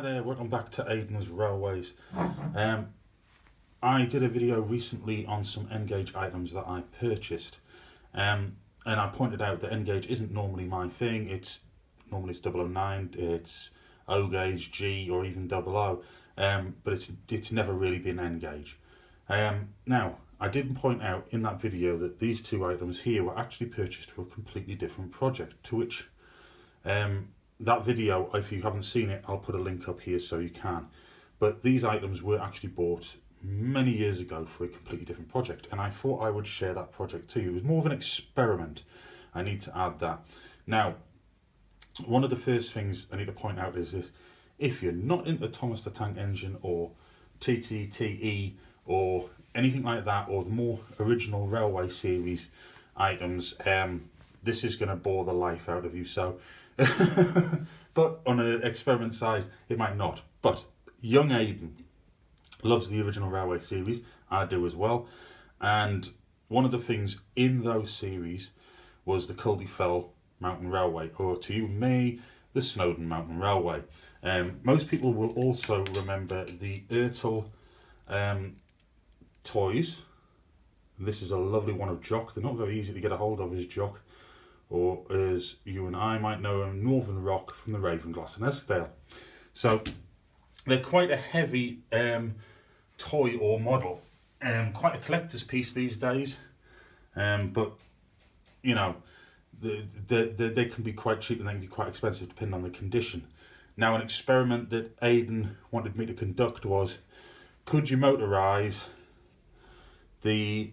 Hi there, welcome back to Aidans Railways. I did a video recently on some N-gauge items that I purchased, and I pointed out that N-gauge isn't normally my thing. Normally it's 009, it's O gauge, G, or even 00, but it's never really been N-gauge. Now, I did point out in that video that these two items here were actually purchased for a completely different project, to which that video, if you haven't seen it, I'll put a link up here so you can. But these items were actually bought many years ago for a completely different project, and I thought I would share that project to you. It was more of an experiment. I need to add that. Now, one of the first things I need to point out is this: if you're not into Thomas the Tank Engine or TTTE or anything like that, or the more original Railway series items, this is going to bore the life out of you. So but on an experiment side, it might not. But young Aidan loves the original Railway series. I do as well. And one of the things in those series was the Culdee Mountain Railway, or to you and me, the Snowdon Mountain Railway. Most people will also remember the Ertl toys. This is a lovely one of Jock. They're not very easy to get a hold of as Jock, or as you and I might know him, Northern Rock from the Ravenglass and Eskdale. So they're quite a heavy toy or model, quite a collector's piece these days, but you know, they can be quite cheap and they can be quite expensive depending on the condition. Now, an experiment that Aidan wanted me to conduct was, could you motorise the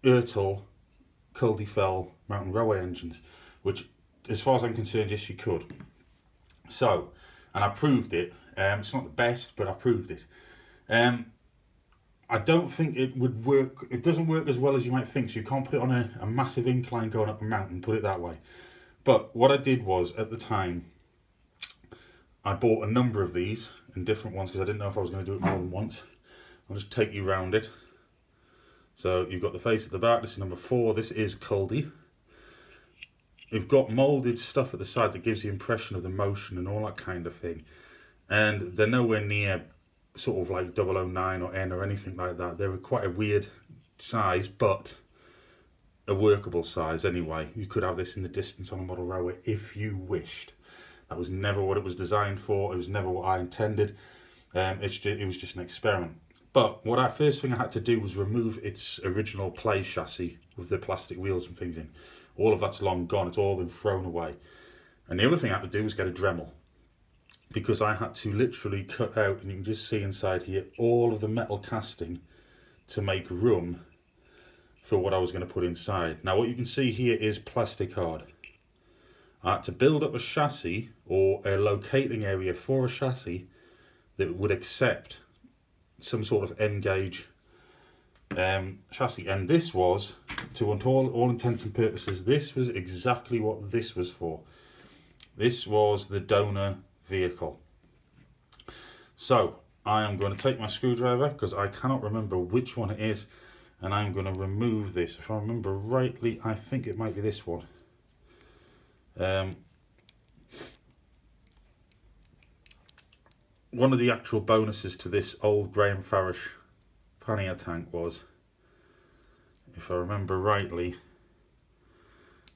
Ertl Culdee Mountain Railway engines? Which, as far as I'm concerned, yes, you could. So, and I proved it. It's not the best, but I proved it. I don't think it would work. It doesn't work as well as you might think. So you can't put it on a massive incline going up a mountain, put it that way. But what I did was, at the time, I bought a number of these in different ones because I didn't know if I was going to do it more than once. I'll just take you around it. So you've got the face at the back. This is number 4. This is Culdee. You've got moulded stuff at the side that gives the impression of the motion and all that kind of thing. And they're nowhere near sort of like 009 or N or anything like that. They're quite a weird size, but a workable size anyway. You could have this in the distance on a model railway if you wished. That was never what it was designed for. It was never what I intended. It was just an experiment. But first thing I had to do was remove its original play chassis with the plastic wheels and things in. All of that's long gone. It's all been thrown away. And the other thing I had to do was get a Dremel, because I had to literally cut out, and you can just see inside here, all of the metal casting to make room for what I was going to put inside. Now, what you can see here is plastic hard. I had to build up a chassis, or a locating area for a chassis that would accept some sort of N-gauge chassis, and this was, to all intents and purposes, this was exactly what this was for. This was the donor vehicle. So I am going to take my screwdriver, because I cannot remember which one it is, and I'm going to remove this. If I remember rightly, I think it might be this one. One of the actual bonuses to this old Graham Farish pannier tank was, if I remember rightly,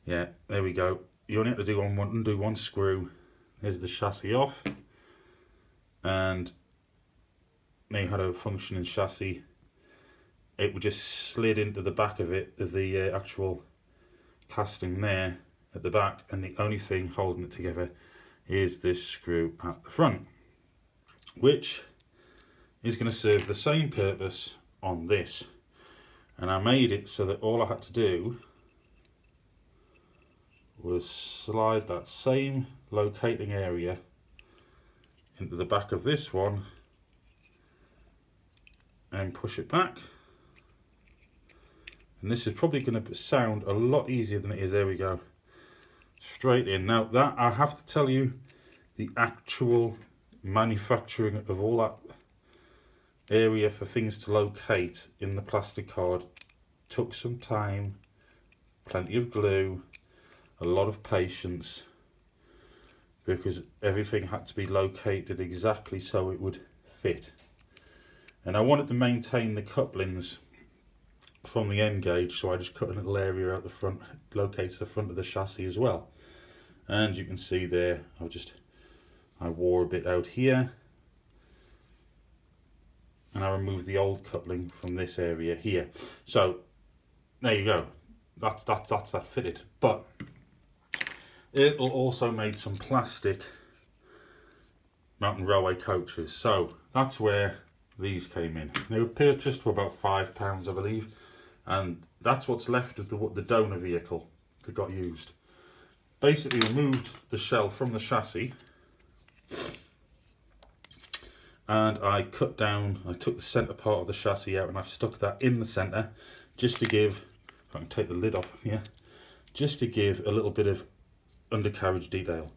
yeah, there we go. You only have to undo one screw. Here's the chassis off, and now you had a functioning chassis. It would just slid into the back of it, the actual casting there at the back, and the only thing holding it together is this screw at the front, which is going to serve the same purpose on this. And I made it so that all I had to do was slide that same locating area into the back of this one and push it back. And this is probably going to sound a lot easier than it is. There we go, straight in. Now, that, I have to tell you, the actual manufacturing of all that area for things to locate in the plastic card took some time, plenty of glue, a lot of patience, because everything had to be located exactly so it would fit. And I wanted to maintain the couplings from the end gauge, so I just cut a little area out the front, locates the front of the chassis as well. And you can see there, I wore a bit out here, and I removed the old coupling from this area here. So there you go, that's that fitted. But Ertl also made some plastic mountain railway coaches, so that's where these came in. They were purchased for about £5, I believe, and that's what's left of the donor vehicle that got used. Basically removed the shell from the chassis, and I took the centre part of the chassis out, and I've stuck that in the centre just to give, if I can take the lid off here, just to give a little bit of undercarriage detail.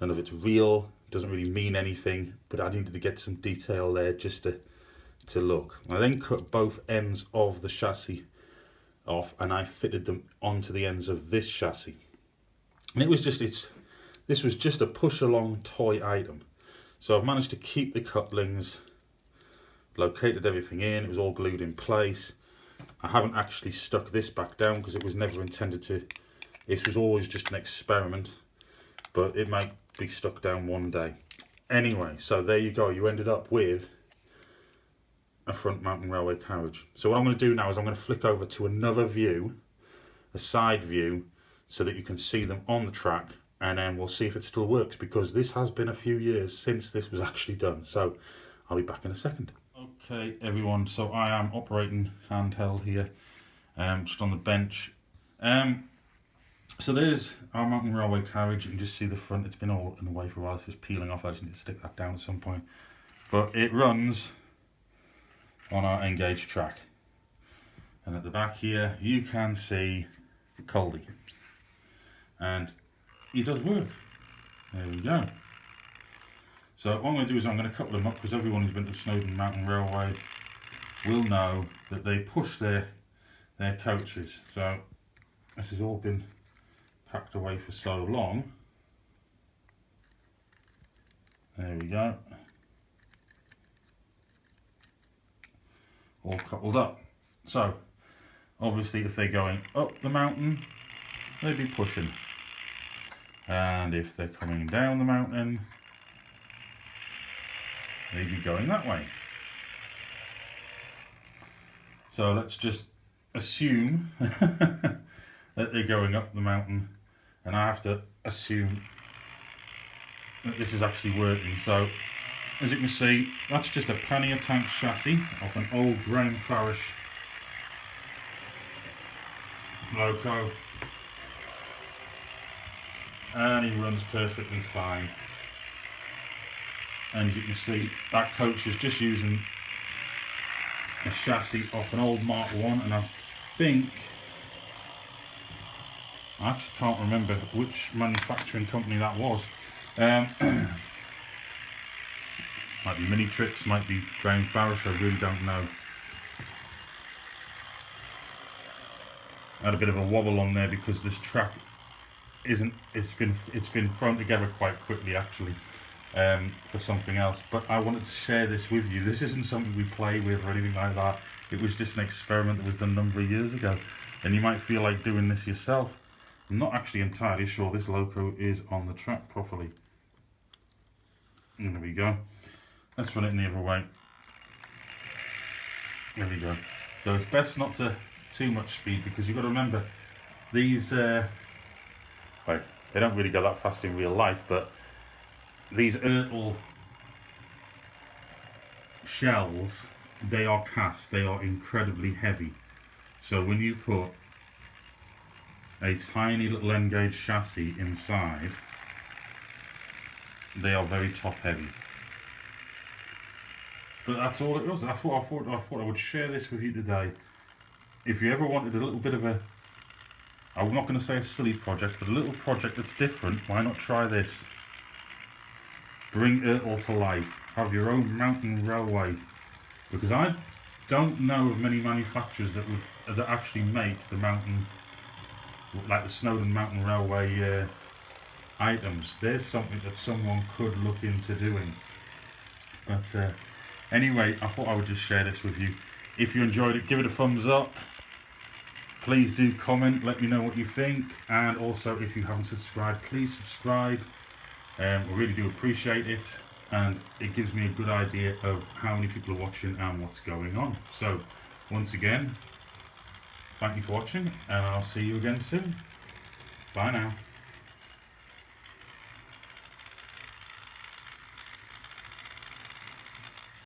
None of it's real, doesn't really mean anything, but I needed to get some detail there just to look. I then cut both ends of the chassis off, and I fitted them onto the ends of this chassis. And this was just a push along toy item. So I've managed to keep the couplings, located everything in, it was all glued in place. I haven't actually stuck this back down because it was never intended to, this was always just an experiment, but it might be stuck down one day. Anyway, so there you go, you ended up with a front mountain railway carriage. So what I'm going to do now is I'm going to flick over to another view, a side view, so that you can see them on the track, and then we'll see if it still works, because this has been a few years since this was actually done. So I'll be back in a second. Okay everyone, so I am operating handheld here, just on the bench. So there's our mountain railway carriage. You can just see the front, it's been all in the way for a while, it's just peeling off. I just need to stick that down at some point. But it runs on our engaged track. And at the back here, you can see Culdee. And he does work. There we go. So what I'm going to do is I'm going to couple them up, because everyone who's been to Snowdon Mountain Railway will know that they push their coaches. So this has all been packed away for so long. There we go. All coupled up. So obviously if they're going up the mountain, they'd be pushing. And if they're coming down the mountain, they'd be going that way. So let's just assume that they're going up the mountain, and I have to assume that this is actually working. So as you can see, that's just a pannier tank chassis off an old Graham Farish loco, and he runs perfectly fine. And you can see that coach is just using a chassis off an old Mark 1, and I think, I actually can't remember which manufacturing company that was. Might be Mini Tricks, might be Graham Farish, I really don't know. I had a bit of a wobble on there because this track it's been thrown together quite quickly actually, for something else, but I wanted to share this with you. This isn't something we play with or anything like that. It was just an experiment that was done a number of years ago, and you might feel like doing this yourself. I'm not actually entirely sure this loco is on the track properly. And there we go. Let's run it in the other way. There we go. So it's best not to too much speed, because you've got to remember these well, they don't really go that fast in real life, but these Ertl shells, they are cast, they are incredibly heavy. So when you put a tiny little N-gauge chassis inside, they are very top heavy. But that's all it was. That's what I thought I would share this with you today. If you ever wanted a little bit of a, I'm not going to say a silly project, but a little project that's different, why not try this? Bring Ertl to life. Have your own mountain railway. Because I don't know of many manufacturers that actually make the mountain, like the Snowdon Mountain Railway items. There's something that someone could look into doing. But anyway, I thought I would just share this with you. If you enjoyed it, give it a thumbs up. Please do comment, let me know what you think, and also if you haven't subscribed, please subscribe. I really do appreciate it, and it gives me a good idea of how many people are watching and what's going on. So once again, thank you for watching, and I'll see you again soon. Bye now.